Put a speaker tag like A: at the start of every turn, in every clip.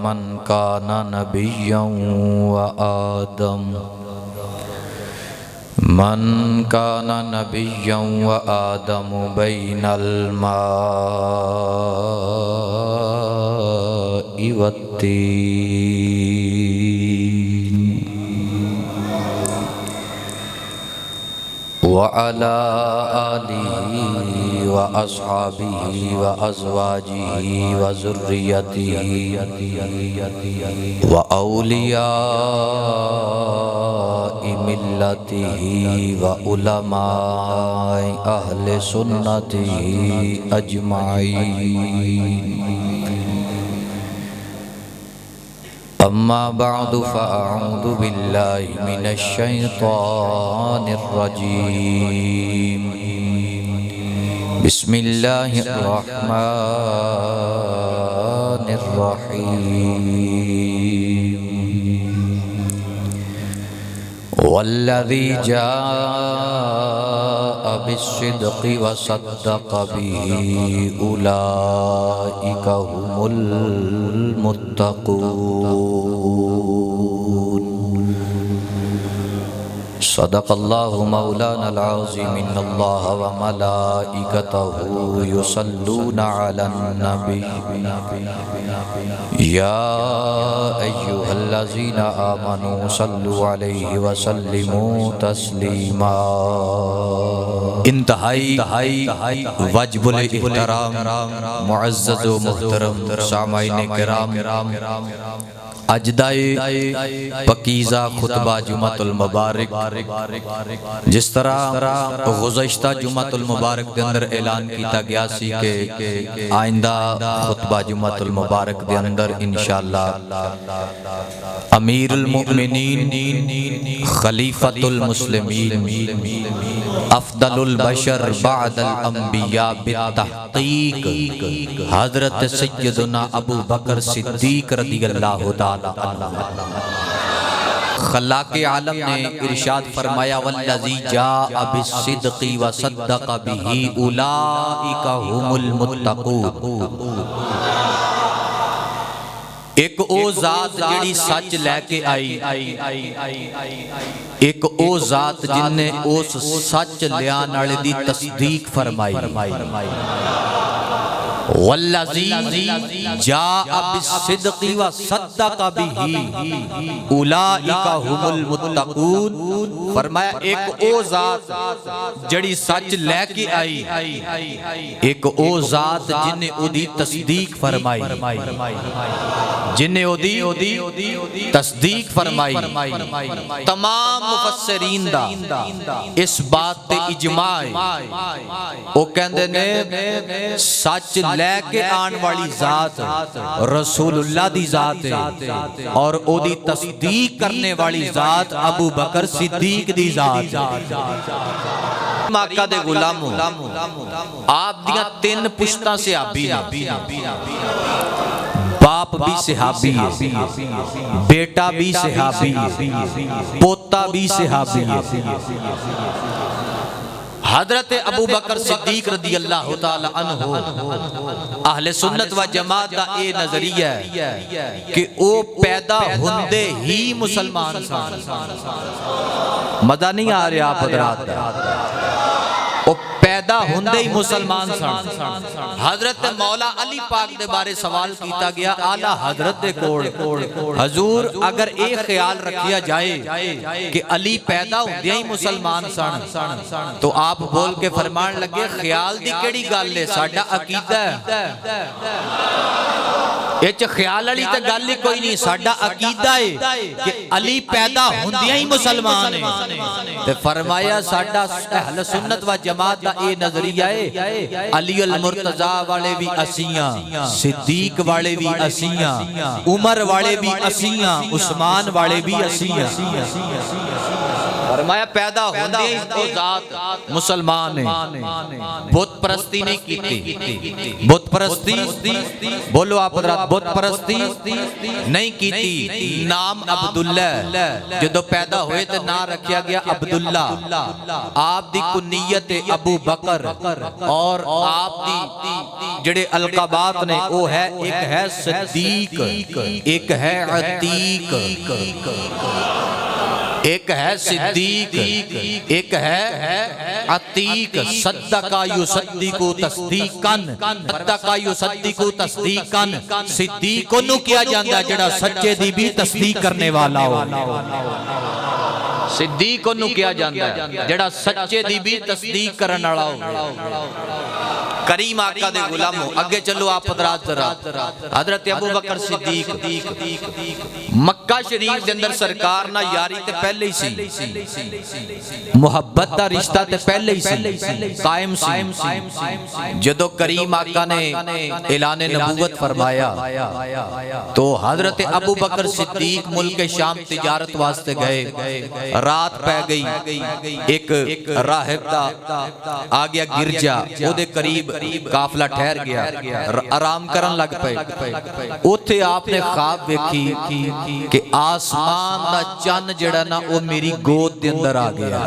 A: मन काना नबिय्यन व आदम मन काना नबिय्यन व आदम बैनल माइ वत्तीन व अला आलिहि व अस्हाबिहि व अज़वाजिहि व ज़ुर्रियतिहि व औलियाइ मिल्लतिहि व उलमाए अहले सुन्नतिहि अजमाईन। अम्मा बअदु फ़अऊज़ु बिल्लाहि मिनश शैतानिर रजीम। बिस्मिल्लाहिर रहमानिर रहीम। वल्लज़ी जाअ बिस्सिद्क़ि व सद्दक़ बिही उलाइका हुमुल मुत्तक़ून। सदक़ल्लाहु मौलानल अज़ीम। इन्नल्लाह व मलाइकतहु युसल्लूना अलन नबी या अय्युहल्लज़ीना आमनू सल्लु अलैहि व सल्लिमू तस्लीमा। इंतहाई वाजिबुल इहतराम मुअज़्ज़ज़ व मुहतरम सामाईन किराम, अजदाए पकीज़ा खुतबा जुमातुल मुबारक जिस तरह गुज़श्ता जुमातुल मुबारक के अंदर ऐलान किया गया सी के आइंदा खुतबा जुमातुल मुबारक के अंदर इंशाअल्लाह अमीरुल मुमिनीन खलीफतुल मुस्लिमीन अफ़दलुल बशर बअदल अंबिया बित्तहक़ीक़ हज़रत सय्यदुना अबू बकर सिद्दीक़ रज़ियल्लाहु ताला खल्लाक़े आलम ने इरशाद फरमाया वल्लज़ी जाअ बिस्सिद्क़ि व सद्दक़ बिही उलाइका हुमुल मुत्तक़ून। एक ओ जात जिहड़ी सच लैके आई, एक ओ जात जिन्ने उस सच लियान वाले दी तस्दीक फरमाई। वल्लज़ी जाअ बिस्सिद्क़ि व सद्दक़ बिही उलाइका हुमुल मुत्तक़ून। फरमाया एक ओ जात जड़ी सच लैके आई, एक ओ जात जिन्ने ओदी तस्दीक फरमाई, जिन्ने ओदी तस्दीक फरमाई। तमाम मुफस्सिरीन दा इस बात ते इजमा है, ओ कहंदे ने सच लैके आन वाली जात रसूलुल्लाह दी जात है और ओदी तस्दीक करने वाली जात अबू बकर सिद्दीक दी जात है। माका दे गुलामो आप दियां तीन पुश्तां सहाबी ने, बाप भी सहाबी है, बेटा भी सहाबी है, पोता भी सहाबी है। हज़रत अबू बकर सिद्दीक रज़ियल्लाहु ताला अन्हु अहले सुन्नत व जमात दा ए नजरिया है कि ओ पैदा हुंदे ही मुसलमान सन। मजा नहीं आ रहा आप हज़रात, ओ पैदा हुंदे ही मुसलमान सन। हजरत मौला अली पाक दे बारे सवाल किया गया आला हजरत दे कोल, हजूर अगर ये ख्याल रखिया जाए कि अली पैदा हुंदे ही मुसलमान सन तो आप बोल के फरमान लगे ख्याल दी केड़ी गल है, साडा अकीदा है। इच ख्याल वाली तो गल ही कोई नहीं, साडा अकीदा है कि अली पैदा हुंदियां ही मुसलमान है। ते फरमाया साडा अहले सुन्नत व जमात दा ए नजरिया है अली अल मुर्तजा वाले भी असियां, सिद्दीक वाले भी असियां, उमर वाले भी असियां, उस्मान वाले भी असियां। फरमाया पैदा होंदे ही ओ जात मुसलमान है, बुत परस्ती नहीं कीती। बुत परस्ती बोलो आप बुत परस्ती नहीं कीती। नाम अब्दुल्ला, जो पैदा होए तो ना रखा गया अब्दुल्ला। आप दी कुन्नियत अबू बकर और आप दी जेड़े अलकाबात ने वो है, एक है सिद्दीक, एक है अतीक, एक है सिद्दीक, एक है अतीक। सद्दका युसद्दिकु तस्दीकन, सद्दका युसद्दिकु तस्दीकन। सिद्दीक ओनू किया जांदा जेड़ा सच्चे दी भी तस्दीक करने वाला हो। सिद्दीक ओनू किया जांदा जेड़ा सच्चे दी भी तस्दीक करने वाला हो। करीम आका दे गुलामो अगे चलो आप हजरत अबू बकर सिद्दीक मक्का शरीफ के अंदर सरकार ना यारी ते पहले ही सी, मुहब्बत दा रिश्ता ते पहले ही सी, कायम सी। जदों करीम आका ने ऐलान नबूवत फरमाया तो हजरत अबू बकर सिद्दीक मुल्क शाम तिजारत वास्ते गए। रात पै गई, एक राहिब दा आ गया गिरजा, ओदे करीब काफला ठहर गया, आराम करन लग पे। उथे आपने ख्वाब वेखी कि आसमान दा चन्न जेड़ा ना वो मेरी गोद दे अंदर आ गया।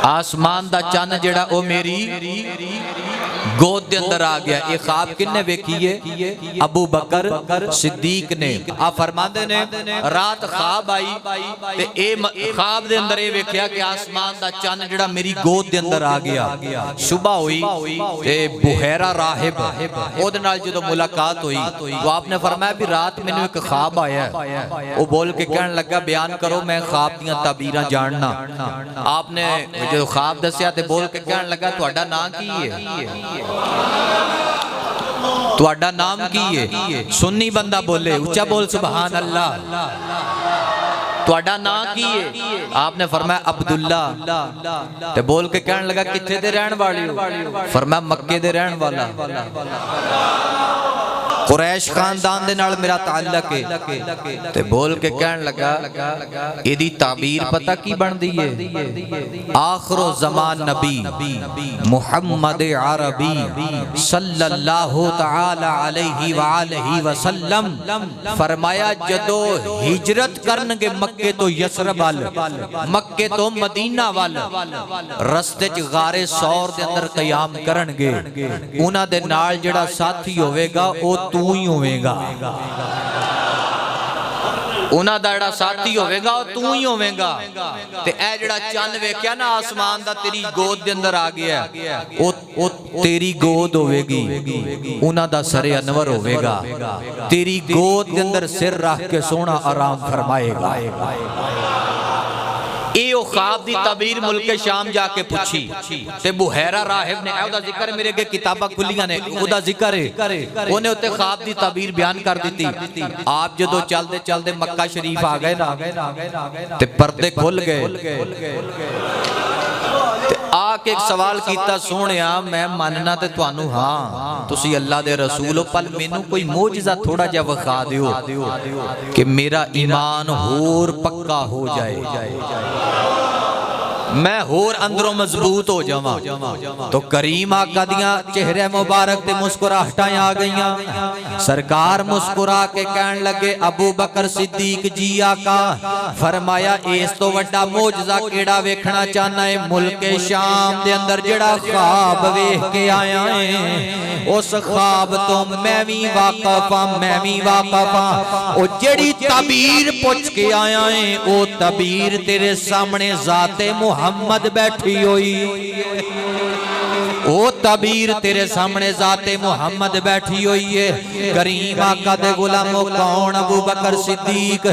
A: आसमान दा चन्न जेड़ा वो मेरी गोद दे अंदर आ गया। ये ख्वाब किन्ने वेखी है? अबू बकर सिद्दीक ने। आ फरमांदे ने रात ख्वाब आई ते ए ख्वाब दे अंदर ये वेखिया कि आसमान दा चन्न जेड़ा मेरी गोद दे अंदर आ गया। सुबह हुई ते बुहैरा राहिब ओदे नाल जदों मुलाकात हुई तो आपने फरमाया भी रात मैनू एक ख्वाब आया है। वो बोल के कहन लगा बयान करो मैं ख्वाब दियां ताबीरां जानना। आपने जो ख्वाब दसिया ते बोल के कहन लगा तुहाडा नाम की है? तुहाडा नाम की है? सुन्नी बंदा बोले उच्चा बोल सुभान अल्लाह। तुहाडा नाम की है? आपने फरमाया अब्दुल्ला। ते बोल के कहन लगा किथे दे रहन वाले हो? फरमाया मक्के दे रहन वाला। कुरैश खानदान दे नाल मेरा ताल्लुक है। ते बोल के कहन लगा एदी ताबीर पता की बनदी है? आखिरो जमान नबी मुहम्मद अरबी सल्लल्लाहु तआला अलैहि व आलिहि वसल्लम फरमाया जदों हिजरत करनगे मक्के तो यसरब वाल, मक्के तो मदीना वाल, रस्ते च गारे सौर दे अंदर कयाम करनगे, उन्हां दे नाल जेड़ा साथी होवेगा ओ तू ही होवेगा। उन्हां दा जेड़ा साथी होवेगा ओ तू ही होवेगा। ते ए जेड़ा चन्न वेख्या ना आसमान दा तेरी गोद दे अंदर आ गया, ओ तेरी गोद होवेगी। उन्हां दा सरे अनवर होवेगा। तेरी गोद दे अंदर सिर रख के सोना आराम फरमाएगा। यो ख्वाब दी ताबीर मुल्क शाम जाके पूछी ते बुहैरा राहिब ने ओदा जिक्र मेरे अगे किताबां खुलियां ने ओदा जिक्र है ओने उत्ते ख्वाब दी ताबीर बयान कर दी। आप जदों चलदे चलदे मक्का शरीफ आ गए ना ते पर्दे खुल गए। आके एक सवाल किया सोहणिया मैं मनना ते तुहानू हाँ तुसी अल्लाह दे रसूल हो पर मैनू कोई मोजज़ा थोड़ा जा विखा दियो कि मेरा ईमान होर पक्का हो जाए, मैं होर अंदरों मजबूत हो जावा। तो करीम आका दियां चेहरे मुबारक ते मुस्कुराहटां आ गईयां। सरकार मुस्कुरा के कहन लगे अबू बकर सिद्दीक जी आका फरमाया इस तो वड्डा मोजज़ा केड़ा वेखना चाहना है? मुल्क शाम दे अंदर जेड़ा ख्वाब वेख के आया है उस ख्वाब तो मैं भी वाकिफ हां, मैं भी वाकिफ हां। ओ जेड़ी ताबीर पुछ के आया है ओ ताबीर तेरे सामने जाते मुहम्मद बैठी हुई, ओ ताबीर तेरे सामने जाते मुहम्मद बैठी हुई है। करीम आका दे गुलामों कौन? अबू बकर सिद्दीक,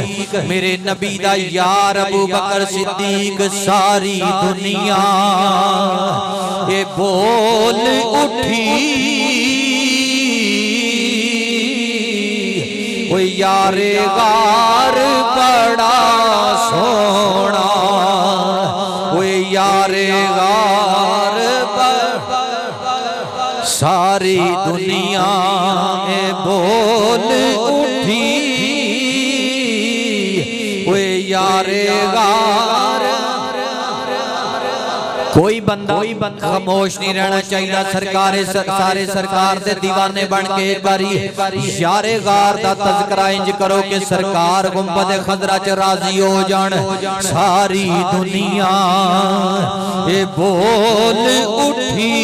A: मेरे नबी दा यार अबू बकर सिद्दीक। सारी दुनिया ये बोल उठी ओ यारे गार बड़ा सोना, ओ यारे गार सारी दुनिया में बोल उठी ओ यार यारे गार। कोई बंदा खामोश नहीं रहना चाहिए। सारे सरकार दे दीवाने बन के करी यारे गार दा तज़किरा इंज करो कि सरकार गुंबद खजरा च राजी हो जान। सारी दुनिया ये बोल उठी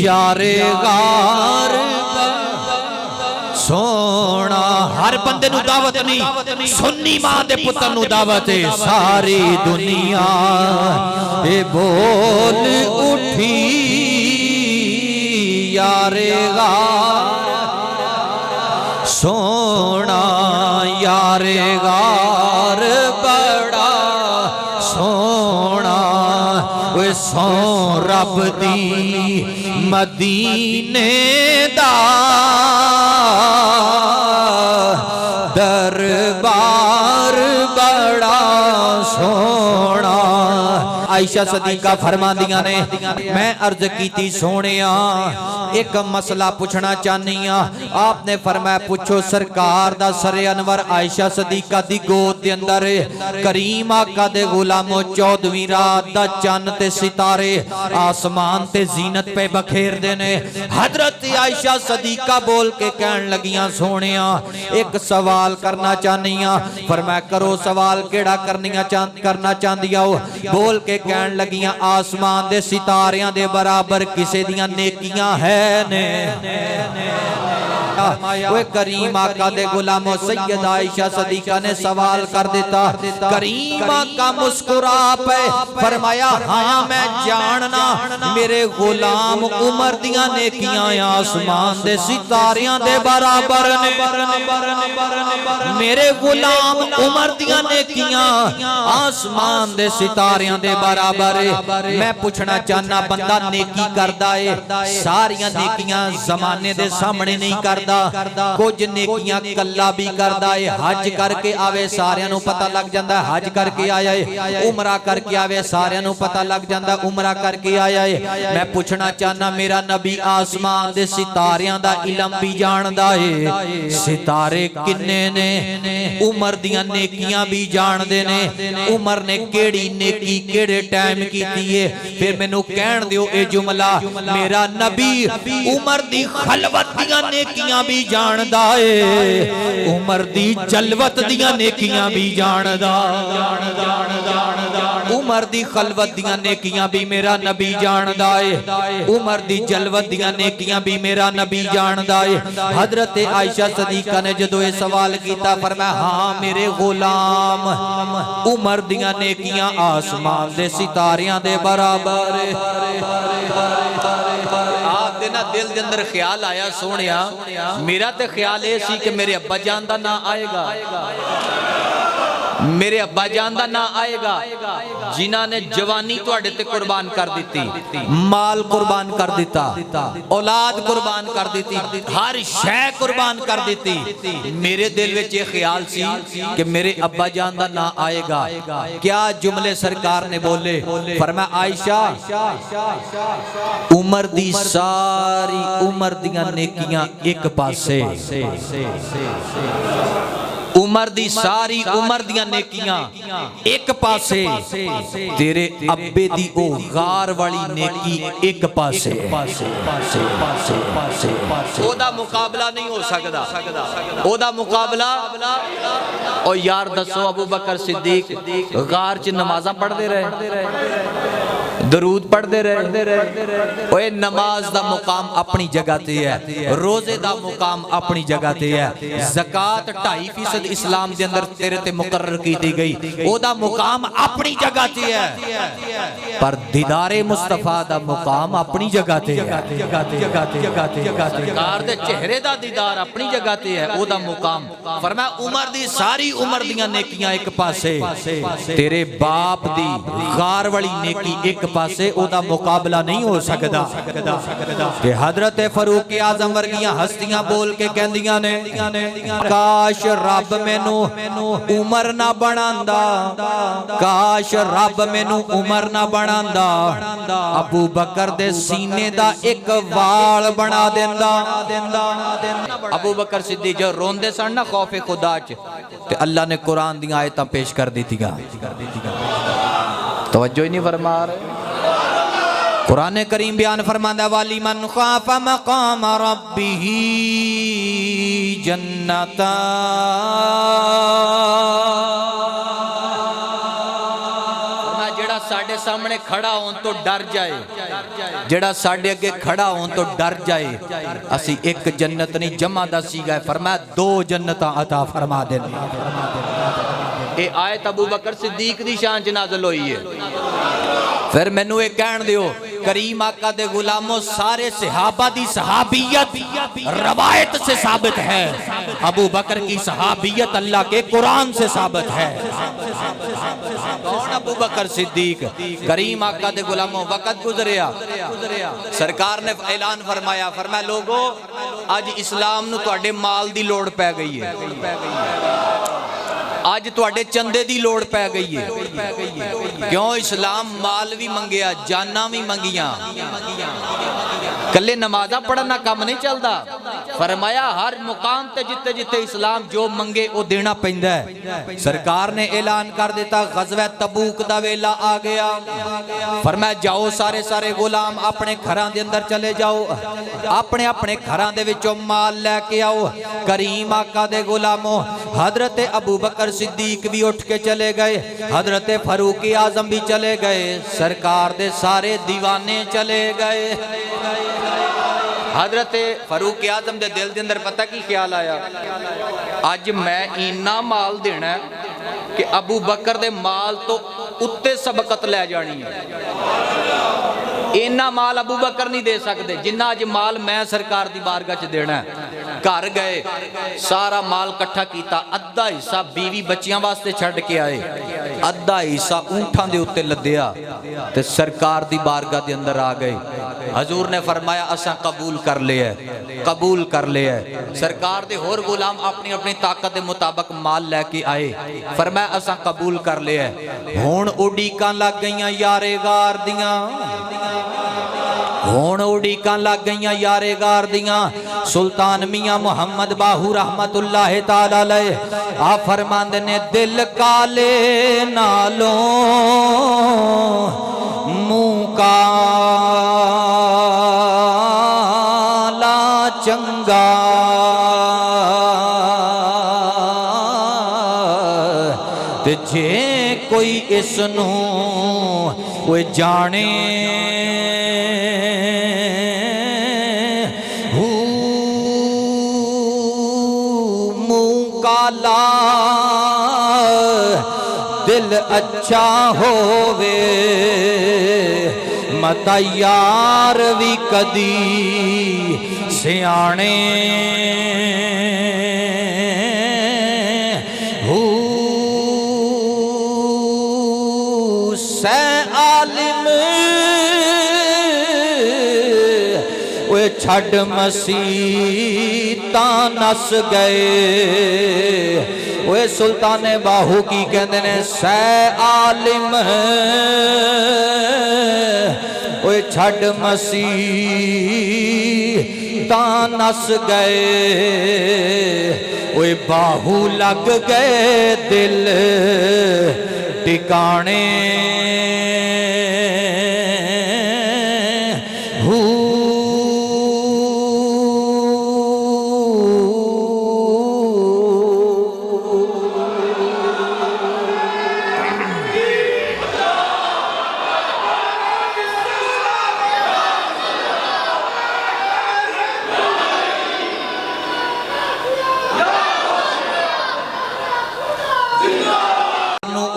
A: यारे गार सोना। हर बंदे नू दावत नहीं, सुन्नी मां दे पुत्र नू दावत है। सारी दुनिया ये बोल उठी यारे गार सोना। यारे गार बड़ा सोना। वे सो रब दी मदीने दा दरबार बड़ा सोना। आयशा सदीका फरमांदियां ने मैं अर्ज कीती सोनिया एक मसला पूछना चाहनी हां। आपने फरमाया पूछो। सरकार दा सरे अनवर आयशा सदीका दी गोद दे अंदर करीम आका दे गुलामो 14वीं रात दा चन्न ते सितारे आसमान ते जीनत पे बखेरदे ने। हजरत आयशा सदीका बोल के कहन लगियां सोनिया एक सवाल करना चाहनी हां। फरमाया करो सवाल केड़ा करना चाहंदिया हो। बोल के कहन लगियां आसमान दे सितारियां दे बराबर किसे दियां नेकियां है ने। वो करीम आका दे गुलामो सैयद आयशा सदीका ने सवाल कर देता। करीम आका मुस्कुरा पे फरमाया हाँ मैं जानना मेरे गुलाम उमर दियां नेकियां आसमान दे सितारियां दे बराबर ने। मेरे गुलाम उमर दियां नेकियां आसमान दे सितारियां दे बराबर। मैं पूछना चाहना बंदा नेकी करदा है सारियां नेकियां जमाने दे सामने नहीं करदा। कुछ नेकियां कल्ला भी करदा है। हज करके आवे सारियां नू पता लग जांदा है हज करके आया है। उमरा करके आवे सारियां नू पता लग जांदा उमरा करके आया है। मैं पूछना चाहना मेरा नबी आसमान दे सितारियां दा इलम भी जानदा है। सितारे किन्ने ने उमर दियां नेकियां भी जानदे ने। उमर ने केड़ी नेकी केड़े टाइम कीती है। फिर मैनू कहन दियो ए जुमला मेरा नबी उमर दी खलवत दियां नेकियां भी जानदा है। उमर दी जलवत दियां नेकियां भी जानदा। उमर दी खलवत दियां नेकियां भी मेरा नबी जानदा है। उमर दी जलवत दियां नेकियां भी मेरा नबी जानदा है। हजरत आयशा सदीका ने जदों ये सवाल कीता फरमाया हाँ मेरे गुलाम उमर दियां नेकियां आसमान दे सितारियां दे बराबर। आप दे ना दिल दे अंदर ख्याल आया सोनिया मेरा ते ख्याल ये सी कि मेरे अब्बा जान दा ना आएगा। मेरे अब्बा जान दा ना आएगा जिन्हां ने जवानी तुहाडे ते कुर्बान कर दी, माल कुर्बान कर दिता, औलाद कुर्बान कर दी, हर शय कुर्बान कर दी। मेरे दिल विच ये ख्याल सी कि मेरे अब्बा जान दा ना आएगा। क्या जुमले सरकार ने बोले। फरमाया आयशा उमर दी सारी उमर दियां नेकियां एक पासे। उमर दी सारी उमर दियां नेकियां एक पासे। तेरे अब्बे दी ओ गार वाली नेकी एक पासे। ओदा मुकाबला नहीं हो सकदा। ओदा मुकाबला ओ यार दसो अबू बकर सिद्दीक गार च नमाज़ां पढ़दे रहे, दरूद पढ़दे रहे। ओए नमाज दा मुकाम अपनी जगह ते है, रोजे दा मुकाम अपनी जगह ते है, ज़कात 2.5% इस्लाम दे अंदर तेरे ते मुकर्रर की दी गई, ओदा मुकाम अपनी जगह ते है। पर दीदारे मुस्तफा दा मुकाम अपनी जगह ते है। सरकार दे चेहरे दा दीदार अपनी जगह ते है, ओदा मुकाम। फरमाया उमर दी सारी उमर दियां नेकियां एक पासे, तेरे बाप दी गार वाली नेकी एक पासे ओदा मुकाबला नहीं हो सकता कि हजरत फरूक आजम वर्गियां हस्तियां बोल के कहंदियां ने काश रब मैनू उमर ना बनांदा, काश रब मैनू उमर ना बनांदा, अबू बकर दे सीने दा एक वाल बना देंदा। अबू बकर सिद्दीक जो रोंदे सन ना खौफे खुदा च, ते अल्लाह ने कुरान दी आयतां पेश कर दी। तवज्जो ही नहीं फरमा रहे। कुरान करीम बयान फरमांदा वाली मन खाफा मकाम रब्बिही जन्नता, जेड़ा साडे सामने खड़ा होन तो डर जाए, जेड़ा साडे अगे खड़ा होन तो डर जाए, असी एक जन्नत नहीं जमा दसी गए, फरमाया दो जन्नतां अता फरमा देने। ये आयत अबू बकर सिद्दीक दी शान च नाज़िल हुई है। फिर मैनू ये कहन दियो करीम आका दे गुलामों सारे सहाबा दी सहाबियत रवायत से साबित है, अबू बकर की सहाबियत अल्लाह के कुरान से साबित है। कौन अबू बकर सिद्दीक? करीम आका दे गुलामों वक़्त गुजरिया, सरकार ने ऐलान फरमाया, फरमाया लोगो आज इस्लाम नू तुहाडे माल दी लोड़ पै गई है, आज तुहाडे चंदे दी लोड़ पै गई है। क्यों? इस्लाम माल भी मंगिया, जाना भी मंगिया, कले नमाजा पढ़ना काम नहीं चलता। फरमाया हर मुकाम ते जिते जिते इस्लाम जो मंगे वो देना पैंदा है। सरकार ने ऐलान कर दिता गज़वा तबूक दा वेला आ गया। फरमाया जाओ सारे सारे गुलाम अपने घरां दे अंदर चले जाओ, अपने अपने घरां दे विचों माल लेके आओ। करीम आका दे गुलामों हजरत अबू बकर सिद्दीक भी उठ के चले गए, हजरत फारूक आजम भी चले गए, सरकार दे सारे दीवाने चले गए। हजरत फारूक आजम दे दिल दे अंदर पता की ख्याल आया, अज मैं इन्ना माल देना है कि अबू बकर दे माल तो उत्ते सबकत लै जानी है। इन्ना माल अबू बकर नहीं दे सकते जिन्ना अज माल मैं सरकार दी बारगाह च देना है। घर गए, सारा माल कट्ठा किया, अद्धा हिस्सा बीवी बच्चियां वास्ते छड़ के आए, अद्धा हिस्सा ऊंठां दे उत्ते लद्या ते सरकार दी बारगाह दे अंदर आ गए। हजूर ने फरमाया असां कबूल कर लिया, कबूल कर लिया। सरकार दे होर गुलाम अपनी अपनी ताकत के मुताबिक माल लैके आए, फरमाया असां कबूल कर लिया। हुण उड़ीकां लग गईयां यारे गार दियां, हुण उड़ीकां लग गईयां यारे गार दियां। सुल्तान मियां मुहम्मद बाहू रहमतुल्लाह ताला अलैह आ फरमांदे ने दिल काले नालों मुंह काला चंगा, ते जे कोई इसनू कोई जाने दिल अच्छा होवे मता यार भी कदी सियाने। सै आलिम वे छड़ मसीता नस गए। वे सुल्ताने बाहू की कहते ने सै आलिम वे छड़ मसीता नस गए। वे बाहू लग गए दिल टिकाने।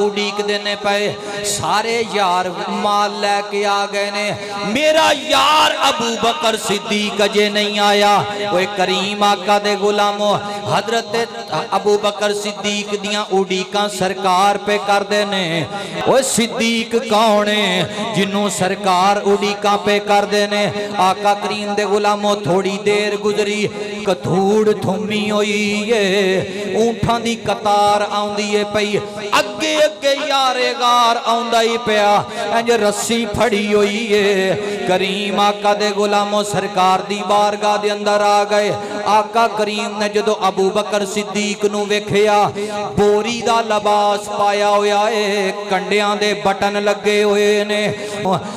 A: उड़ीकदे ने पे। सारे यार माल लैके आ गए ने, मेरा यार अबू बकर सिद्दीक अजे नहीं आया। कोई करीम आका दे गुलामो, हजरत अबू बकर सिद्दीक दियां उड़ीकां सरकार पे कर देने। ओए सिद्दीक कौन है जिन्हों सरकार उड़ीकां पे कर देने। आका करीम दे गुलामो, थोड़ी देर गुजरी, कथूड़ थुमी हुई है, ऊंठां दी कतार आउंदी है पई, अगे अगे यारे गार आउंदा ही पिया, इंज रस्सी फड़ी हुई है। करीम आका दे गुलामो सरकार दी बारगाह दे अंदर आ गए। आका करीम ने जदों अबू बकर सिद्दीक नूं वेखिया, बोरी दा लिबास पाया होया है, कंडियां दे बटन लगे हुए ने।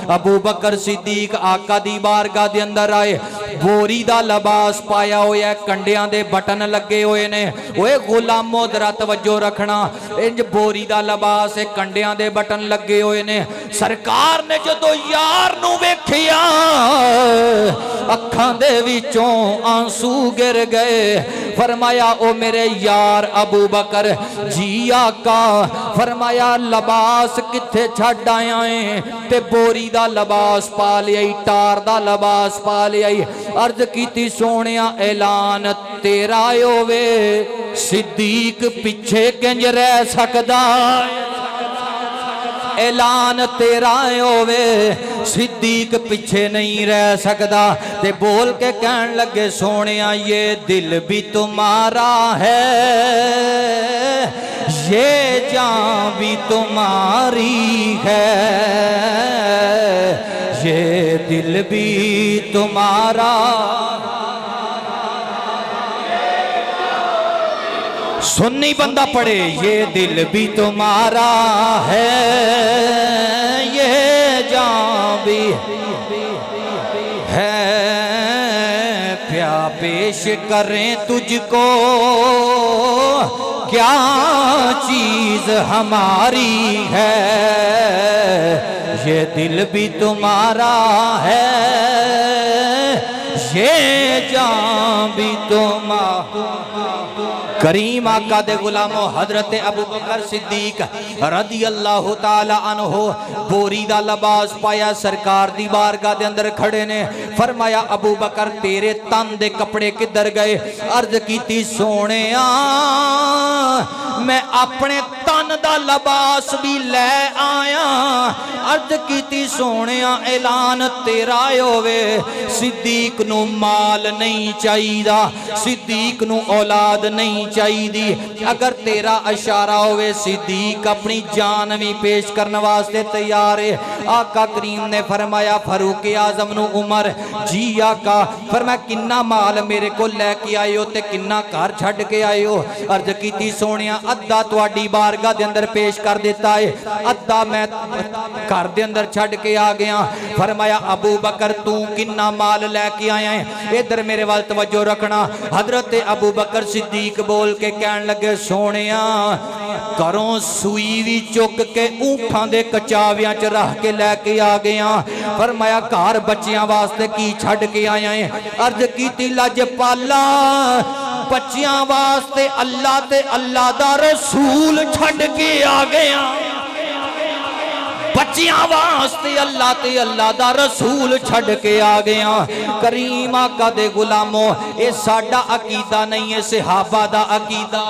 A: अबू बकर सिद्दीक आका दी बारगाह दे अंदर आए, बोरी दा लिबास पाया होया, कंडियां दे बटन लगे हुए ने। ओए गुलामो जरा तवज्जो रखना, इंज बोरी दा लिबास है, कंडियां दे बटन लगे हुए ने। सरकार ने जदों यार नूं वेखिया, अखां दे विचों आंसू गिर गए। फरमाया ओ मेरे यार अबू बकर जी आका, फरमाया लिबास किथे छड्ड आया है, ते बोरी दा लिबास पा लिया, टार दा लिबास पा लिया। अर्ज कीती सोनिया ऐलान तेरा होवे, सिद्दीक पिछे किंज रह सकदा। ऐलान तेरा होवे, सिद्दीक पीछे नहीं रह सकता। ते बोल के कहन लगे सोनिया ये दिल भी तुम्हारा है, ये जान भी तुम्हारी है, ये दिल भी तुम्हारा। सुन्नी बंदा पढ़े, ये दिल भी तुम्हारा है, ये जान भी है। क्या पेश करें तुझको, क्या चीज हमारी है, ये दिल भी तुम्हारा है, ये जान भी तुम्हारा। करीम आका दे गुलामो हजरत अबू बकर सिद्दीक रदी अल्लाह ताला अन्हो बोरी दा लिबास पाया, सरकार दी बारगाह दे अंदर खड़े ने। फरमाया अबू बकर तेरे तन दे कपड़े किधर गए। अर्ज कीती सोनिया मैं अपने तन दा लिबास भी ले आया। अर्ज कीती सोनिया ऐलान तेरा होवे, सिद्दीक नू माल नहीं चाहिदा, सिद्दीक नू औलाद नहीं चाहिदी। अगर तेरा इशारा होवे सिद्दीक अपनी जान भी पेश करने वास्ते तैयार है। आका करीम ने फरमाया फारूक आजम नू उमर जी आका, फरमाया किन्ना माल मेरे को लैके आए हो ते किन्ना घर छड्ड के आए हो। अर्ज कीती सोनिया अद्धा तुहाडी बारगाह दे अंदर पेश कर दिता है, अद्धा मैं घर दे अंदर छड्ड के आ गया। फरमाया अबू बकर तू किन्ना माल लैके आया है, इधर मेरे वाल तवज्जो रखना। हजरत अबू बकर सिद्दीक बोल के कहन लगे सोनिया घरों सूई भी चुक के ऊंठां दे कचावियां च रख के लैके आ गया। फरमाया घर बच्चियां वास्ते की छड्ड के आया है। अर्ज कीती लजपाला बच्चियां वास्ते अल्लाह ते अल्लाह दा रसूल छड्ड के आ गया, बच्चियां वास्ते अल्लाह ते अल्लाह दा रसूल छड्ड के आ गया। करीम आका दे गुलामो ये साडा अकीदा नहीं है, सहाबा दा अकीदा,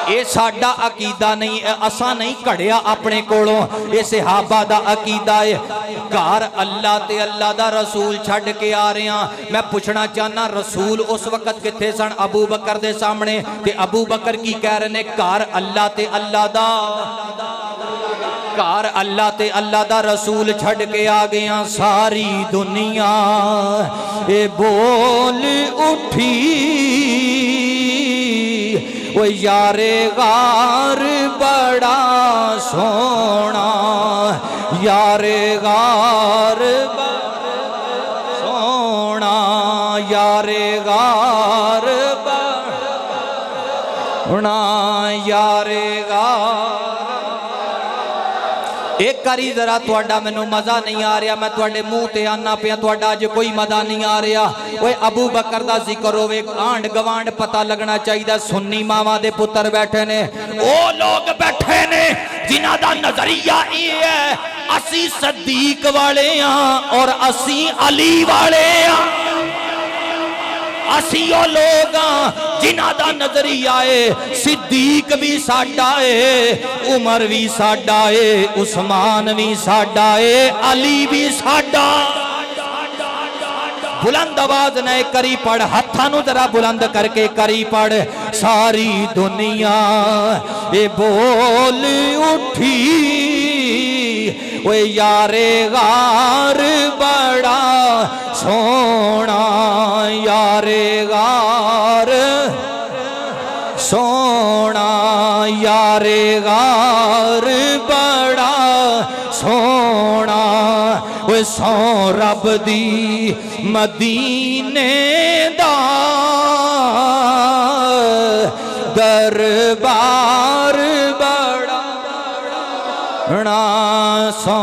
A: ये साडा अकीदा नहीं, असा नहीं कढ़िया अपने कोलों, ये सहाबा दा अकीदा है। घर अल्लाह ते अल्लाह दा रसूल छड्ड के आ रहे हैं। मैं पूछना चाहना रसूल उस वक्त किथे सन? अबू बकर दे सामने। ते अबू बकर की कह रहे ने घर अल्लाह ते अल्लाह दा, घर अल्लाह ते अल्लाह दा रसूल छड्ड के आ गया। सारी दुनिया ए बोल उठी वो यारे गार बड़ा सोना, यारे गार सोना, यारे गार बड़ा, यारे गार एक करी जरा तुहाडा मैनू मजा नहीं आ रहा, मैं तुहाडे मुंह ते आना पिया तुहाडा अज कोई मजा नहीं आ रहा। ओए अबू बकर दा जिक्र होवे आंड गवांड पता लगना चाहिए। सुन्नी मावा दे पुत्र बैठे ने, ओ लोग बैठे ने जिन्हां दा नजरिया ये है असी सदीक वाले हां और असी अली वाले हां। असी ओ लोग जिन्हां दा नजरिया है सिद्दीक भी साडा है, उमर भी साडा है, उस्मान भी साडा है, अली भी साडा। बुलंद आवाज न करी पढ़, हत्थां नूं जरा बुलंद करके करी पढ़। सारी दुनिया ये बोल उठी ओए यारे गार बड़ा सोना, यारे गार सोना, यारे गार बड़ा सोना। ओए सौ रब दी मदीने दा दरबार बड़ा ना, सौ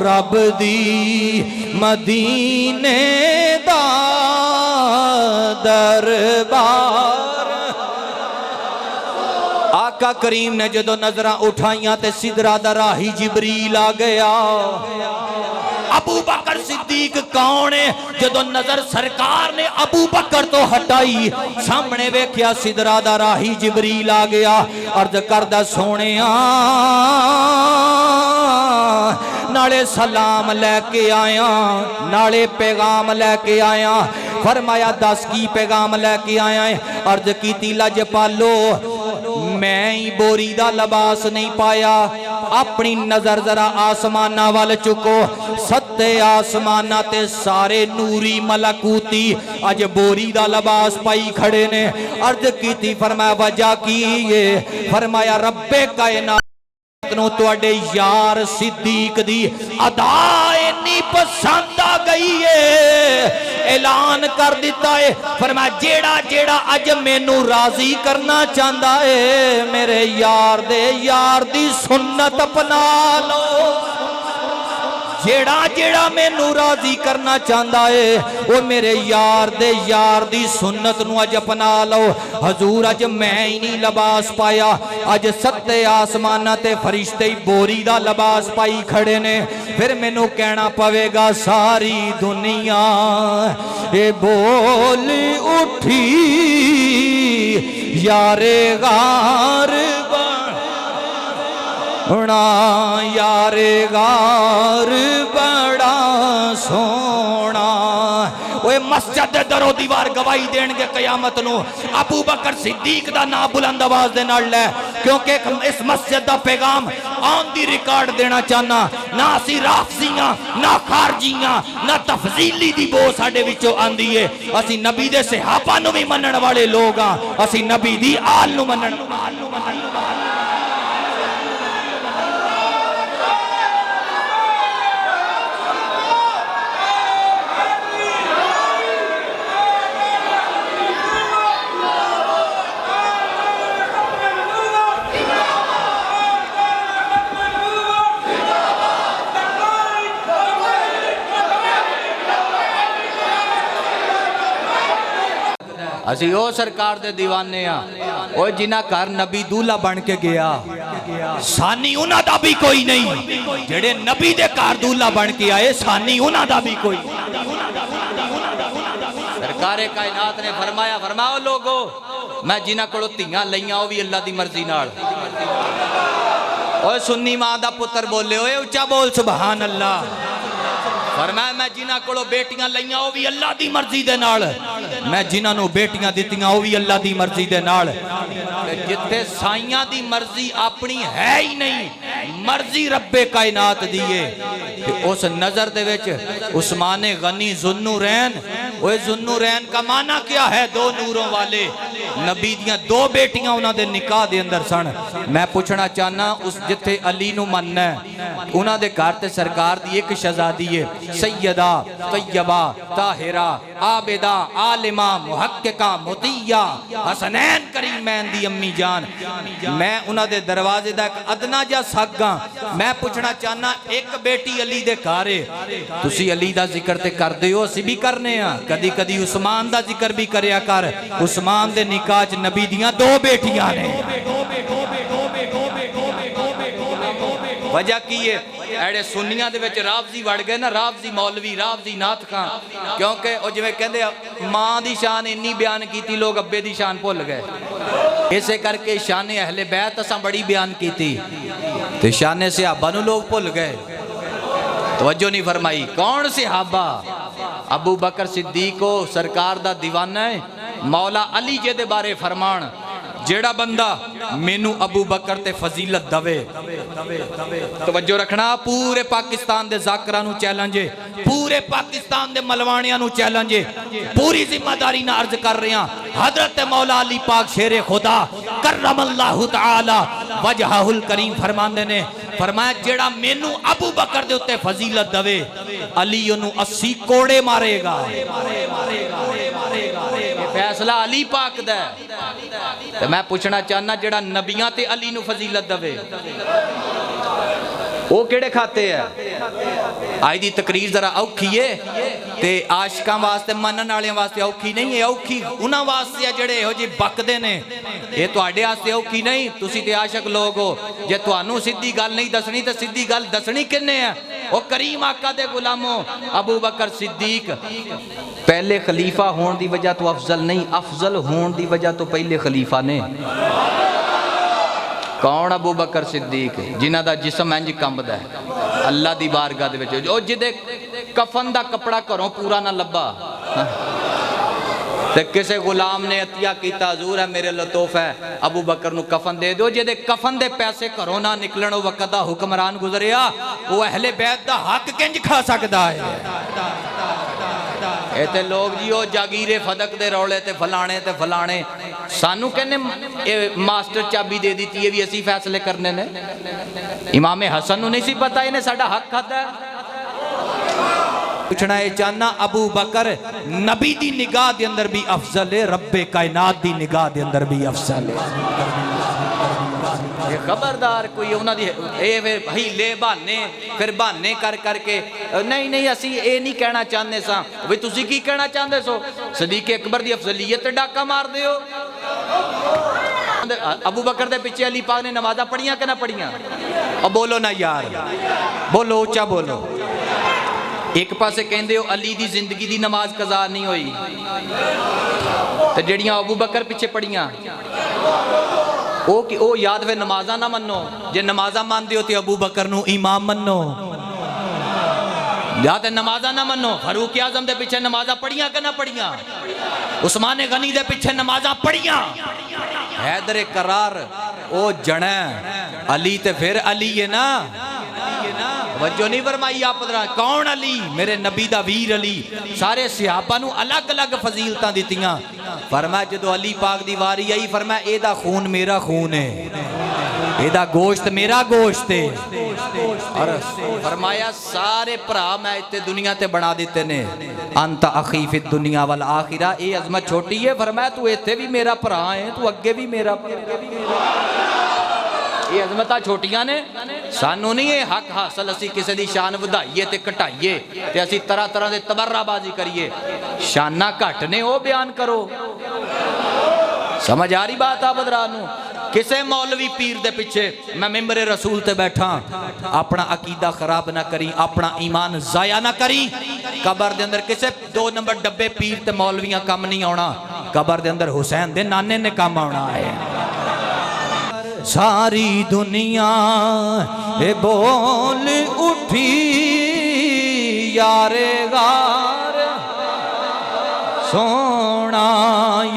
A: रब दी मदीने दा दरबार। आका करीम ने जदों नजरां उठाइयां ते सिदरा दा राही जिबरील आ गया। अबू बकर सिद्दीक कौन है? जदों नजर सरकार ने अबू बकर तो हटाई, सामने वेख्या सिदरा दा राही जिबरील आ गया। अर्ज करदा सोनिया नाले सलाम लैके आया, नाले पैगाम लैके आया। फरमाया दस की पैगाम लैके आया है? अर्ज की लजपालो मैं ही बोरी दा लिबास नहीं पाया। अपनी नजर जरा आसमाना वाल चुको, सत्ते आसमाना ते सारे नूरी मलकूती अज बोरी दा लिबास पाई खड़े ने। अर्ज की फरमाया वजह की ये? फरमाया रब्बे कायनात तुहाडे यार सिद्दीक दी अदा इन्नी पसंद आ गई है, ऐलान कर दिता है। फरमाया जेड़ा जेड़ा अज मैनू राजी करना चाहता है मेरे यार दे यार दी सुन्नत अपना लो। जेड़ा जेड़ा मैनू राजी करना चाहता है वो मेरे यार दे यार दी सुन्नत नू अज अपना लो। हजूर अज मैं ही नहीं लिबास पाया, अज सत्ते आसमाना ते फरिश्ते ही बोरी दा लिबास पाई खड़े ने। फिर मैनू कहना पवेगा सारी दुनिया ये बोल उठी यारे गार बड़ा, यारे गार बड़ा सोना। ओए मस्जिद दे दरो दीवार गवाही देंगे कयामत नू अबू बकर सिद्दीक दा नाम बुलंद आवाज दे नाल ले, क्योंकि इस मस्जिद दा पैगाम ऑन दी रिकॉर्ड देना चाहना। ना असी राफजियां ना खारजियां ना तफजीली दी बो साडे विचों आंदी है। असी नबी दे सहाबा नू भी मनण वाले लोग हां, असी नबी दी आल नू मनण। असी ओ सरकार दे दीवाने आ जिन्हां घर नबी दूल्हा बन के गया। सानी उन्हां दा भी कोई नहीं, जेड़े नबी दे घर दूल्हा बन के आए सानी उन्हां दा भी कोई। सरकारे कायनात ने फरमाया, फरमाओ लोगो मैं जिन्हां कोलों धीआं लईआं ओ भी अल्लाह दी मर्जी नाल। ओए सुन्नी मां दा पुत्र बोले, ओए उच्चा बोल सुभान अल्लाह। फरमाया मैं जिन्हां कोलों बेटियां लईआं ओ भी अल्लाह दी मर्जी दे नाल, मैं जिन्हां नूं बेटियां दित्तियां ओ भी अल्लाह दी मर्जी दे नाल। जिथे साइयां दी मर्जी अपनी है ही नहीं, मर्जी रब्बे कायनात दी है। उस नजर दे विच उस्माने गनी जुन्नू रैन ओए ज़ुन्नुरैन का माना क्या है? दो नूरों वाले। नबी दियां दो बेटियां उन्होंने निकाह दे अंदर सन। मैं पूछना चाहना उस जिथे अली नू मनना है उन्होंने घर ते सरकार दी एक शहजादी है, सैयदा तैयबा ताहिरा आबिदा आलिमा मुहक्किका मुतिया हसनैन करीमैन दी अम्मी जान। मैं उन्होंने दरवाजे दा एक अदना जा सगा। मैं पूछना चाहना एक बेटी अली दे घर है, तुसी अली दा जिक्र ते करदे हो, असीं भी करने आ। कदी कदी उस्मान दा जिक्र भी करया कर। उस्मान दे निकाह च नबी दियां दो बेटियां ने। वजह की है? एड़े सुन्नियां दे विच रावजी वड़ गए ना, रावजी मौलवी रावजी नाथ खां, क्योंकि वो जिवें कहंदे मां दी शान इन्नी बयान की लोग अब्बे दी शान भुल गए। इसे करके शान अहले बैत असां बड़ी बयान की ते शान सहाबा नूं लोग भुल गए। तवज्जो नहीं फरमाई। कौन सहाबा? अबू बकर सिद्दीक को सरकार दा दीवाना है। मौला अली जे दे बारे फरमान, जेड़ा बंदा मैनू अबू बकर ते फजीलत दवे। तवज्जो रखना, पूरे पाकिस्तान दे जाकरां नू चैलेंज है, पूरे पाकिस्तान दे मलवाणियां नू चैलेंज है। पूरी जिम्मेदारी ना अर्ज कर रहे हैं। हजरत मौला अली पाक शेरे खुदा करमल्लाहु तआला वजहुल करीम फरमांदे ने, फरमाया जेड़ा मैनू अबू बकर दे उत्ते फजीलत दवे अली ओनू 80 कोड़े मारेगा। फैसला अली पाक दा है। मैं पूछना चाहना जेड़ा नबियां ते अली नू फजीलत दवे वो केड़े खाते है? आज दी तकरीर जरा औखी है ते आशिकां वास्ते मनन वालेयां वास्ते औखी नहीं है। औखी उन्हां वास्ते है जेड़े इहो जी बकदे ने। ये तुहाडे वास्ते औखी नहीं, तुसी ते आशिक लोग हो। जे तुहानू सीधी गल नहीं दसनी ते सीधी गल दसनी किन्ने है? ओ करीम आका दे गुलामो, अबू बकर सिद्दीक पहले खलीफा होने की वजह तो अफजल नहीं, अफजल होने की वजह तो पहले खलीफा ने। कौन? अबू बकर सिद्दीक, जिन्हां दा जिस्म इंज कंबदा है अल्लाह दी बारगाह दे विच। ओ जिहदे कफन दा कपड़ा घरों पूरा ना लब्बा ते किसे गुलाम ने अतिया कीता, हजूर है मेरे लिए तोहफा है, अबू बकर नू कफन दे दो। जिहदे कफन दे पैसे घरों ना निकलन, ओ वक्त दा हुक्मरान गुजरिया, वो अहले बैत दा हक किंज खा सकदा है? इतने लोग जी वो जागीरे फदक दे रौले ते फलाने सानू कहने मास्टर चाबी दे दी है भी असी फैसले करने ने। इमाम हसन नू नहीं सी पता इन्हें साडा हक खाता है। पूछना है चाहना, अबू बकर नबी दी निगाह दे अंदर भी अफजल है, रब्बे कायनात दी निगाह दे अंदर भी अफजल है। खबरदार कोई उन्होंने हीले बहाने फिर बहाने कर करके नहीं असी ये नहीं कहना चाहते सा। भाई तुसी की कहना चाहते सो? सदीक अकबर दी अफजलीयत डाका मार दियो। अबू बकर दे पिछे अली पाक ने नमाजा पढ़िया कि ना पढ़िया? अब बोलो ना यार, बोलो उच्चा बोलो। एक पासे कहंदे हो अली दी जिंदगी दी नमाज कज़ा नहीं हुई ते जड़ियां अबू बकर पिछे पढ़िया ओ याद वे नमाजा ना मनो। जे नमाजा मानते हो तो अबू बकर नू इमाम मनो, या ते नमाजा ना मनो। फारूक आजम दे पिछे नमाजा पढ़िया कि ना पढ़िया? उस्मान गनी दे पिछे नमाजा पढ़िया। हैदर करार ओ जने अली ते फिर अली है ना। वजो नहीं फरमाई आप कौन अली? मेरे नबी दा वीर अली। सारे सहाबा नू अलग अलग फजीलतां दित्तियां। फरमाया जदों अली पाक दी वारी आई, फरमाया एदा खून मेरा खून है, एदा गोश्त मेरा गोश्त है। और फरमाया सारे भरा मैं इत्ते दुनिया ते बना दिते ने। अंत अखी फिद दुनिया वल आखिरा, ये अजमत छोटी है। फरमाया तू इत्थे भी मेरा भरा है, तू अगे भी मेरा। ये अजमत छोटियां ने, सानू नहीं ये हक हासिल असी किसी की शान वधाइए ते घटाइए ते असी तरह तरह के तबर्राबाजी करिए। शाना घट ने वो बयान करो। समझ आ रही बात? आ बदरानू किसे मौलवी पीर दे पिछे मैं मिंबरे रसूल ते बैठा, अपना अकीदा खराब ना करी, अपना ईमान जाया ना करी। कबर दे अंदर किसे 2 नंबर डब्बे पीर ते मौलवियां कम नहीं आना, कबर दे अंदर हुसैन दे नाने ने कम आना है। सारी दुनिया ए बोल उठी यारे गार, सोना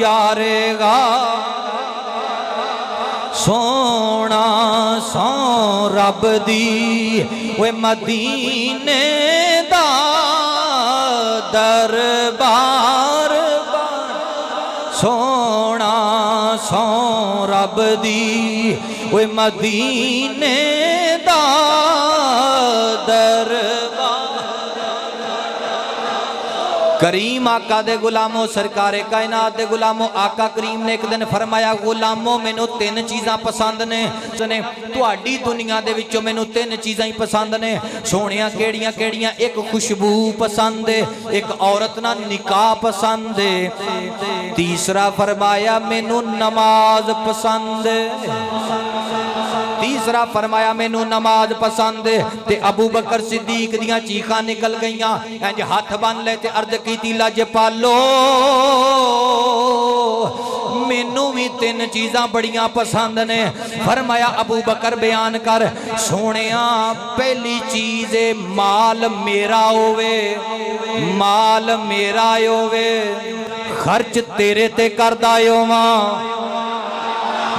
A: यारे गार, सोना सो रब दी वे मदीने दा दरबार सोना सो रब दी ओए मदीने दा दरबार। करीम आका दे गुलामों सरकारे कायनात दे गुलामों आका करीम ने एक दिन फरमाया गुलामों मैनू तीन चीज़ां पसंद ने तुहाडी दुनिया दे विचों मैनू तीन चीज़ां ही पसंद ने सोहणिया केड़ियां केड़ियां। एक खुशबू पसंद है, एक औरत ना निकाह पसंद है, तीसरा फरमाया मैनू नमाज पसंद है। तीसरा फरमाया मैनू नमाज पसंद है। ते अबू बकर सिद्दीक दियां चीखां निकल गईयां, इंज हाथ बन ले ते अर्ज कीती लजपालो मैनू भी तीन चीज़ां बड़ियां पसंद ने। फरमाया अबू बकर बयान कर सोहणिया पहली चीज़ है माल मेरा होवे, माल मेरा होवे, खर्च तेरे ते करदा होवां,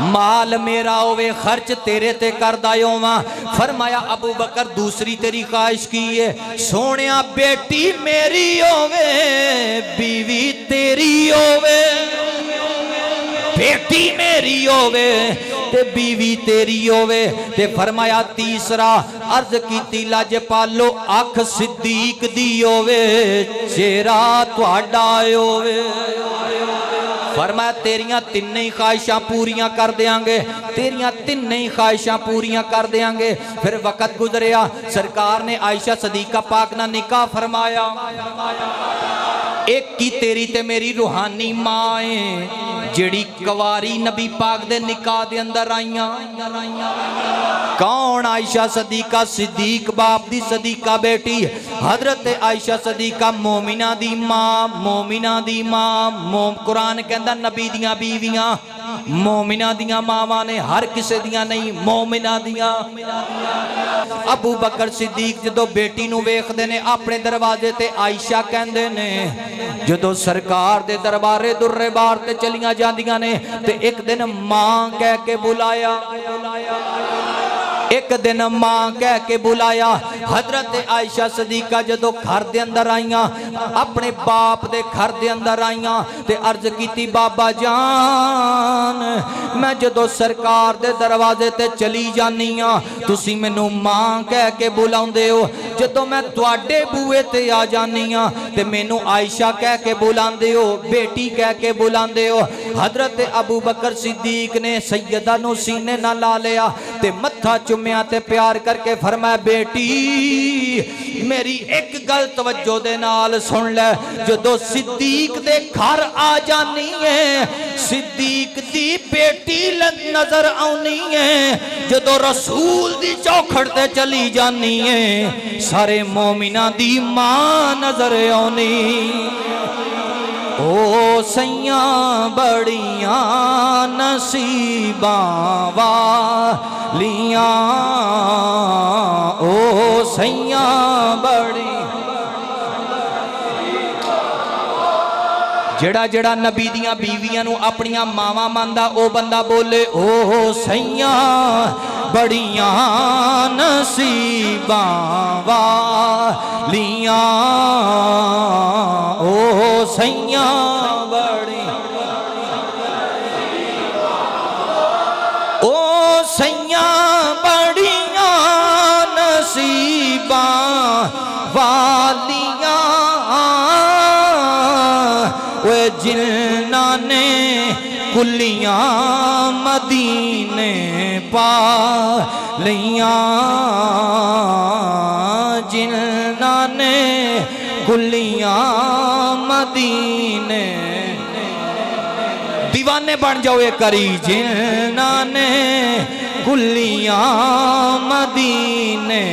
A: माल मेरा होवे खर्च तेरे ते करदा होवां। फरमाया अबू बकर दूसरी तेरी ख्वाहिश की है सोहणिया बेटी मेरी होवे, बीवी तेरी होवे, बेटी मेरी होवे ते बीवी तेरी होवे। ते फरमाया तीसरा अर्ज कीती लजपालो अख सिद्दीक दी होवे, चेहरा तुहाडा होवे। फरमाया तेरियां तिन्ने ही ख्वाहिशां पूरियां कर देंगे, तेरियां तिन्ने ही ख्वाहिशां पूरियां कर देंगे। फिर वक्त गुजरिया सरकार ने आयशा सदीका पाक ना निकाह फरमाया। एक की तेरी ते मेरी रूहानी मां है जेड़ी कवारी नबी पाक दे निकाह दे अंदर आईयां। कौन? आयशा सदीका सिद्दीक बाप दी सदीका बेटी हजरत आयशा सदीका मोमिना दी मां, मोमिना दी मां। कुरान कहंदा नबी दियां बीवियां मोमिना दियां मावां ने, हर किसे दियां नहीं, मोमिना दियां। अबू बकर सिद्दीक जदों बेटी नूं वेखदे ने अपने दरवाजे ते आयशा कहंदे ने जदों सरकार दे दरबारे दुर्रे बार ते चलियां जांदियां ने ते एक दिन मां कह के बुलाया, एक दिन मां कह के बुलाया। हजरत आयशा सदीका जदों घर दे अंदर आईयां, अपने बाप दे घर दे अंदर आईयां ते अर्ज कीती बाबा जान मैं जदों सरकार दे दरवाजे ते चली जानी हां तुसी मैनू मां कह के बुलाउंदे हो, जदों मैं तुहाडे बूहे ते आ जानी हां ते मैनू आयशा कह के बुलांदे हो, बेटी कह के बुलांदे हो। हजरत अबू बकर सिद्दीक ने सैयदा नू सीने ना ला लिया ते मत्था चुम्या ते प्यार करके फरमाया बेटी मेरी एक गल तवज्जो दे नाल सुन ले, जदों सिद्दीक दे घर आ जानी है सिद्दीक दी बेटी नजर आनी है, जदों रसूल दी चौखड़ ते चली जानी है सारे मोमिना दी मां नजर आनी। ओ सैयां बड़ियां नसीबां वालियां, ओ सैयां बड़ी। जेड़ा जेड़ा नबी दियां बीवियां नू अपनियां मावां मानदा ओ बंदा बोले ओ सैयां बड़ियां नसीबां वालियां, ओ सैयां बड़ी, ओ सैयां बड़ियां नसीबां वालियां, ओ जिन्ना ने कुलियां मदीने पा लियां, जिन्ना ने कुलियां मदीने। दीवाने बन जाओ ये करी जिन्ना ने कुलियां मदीने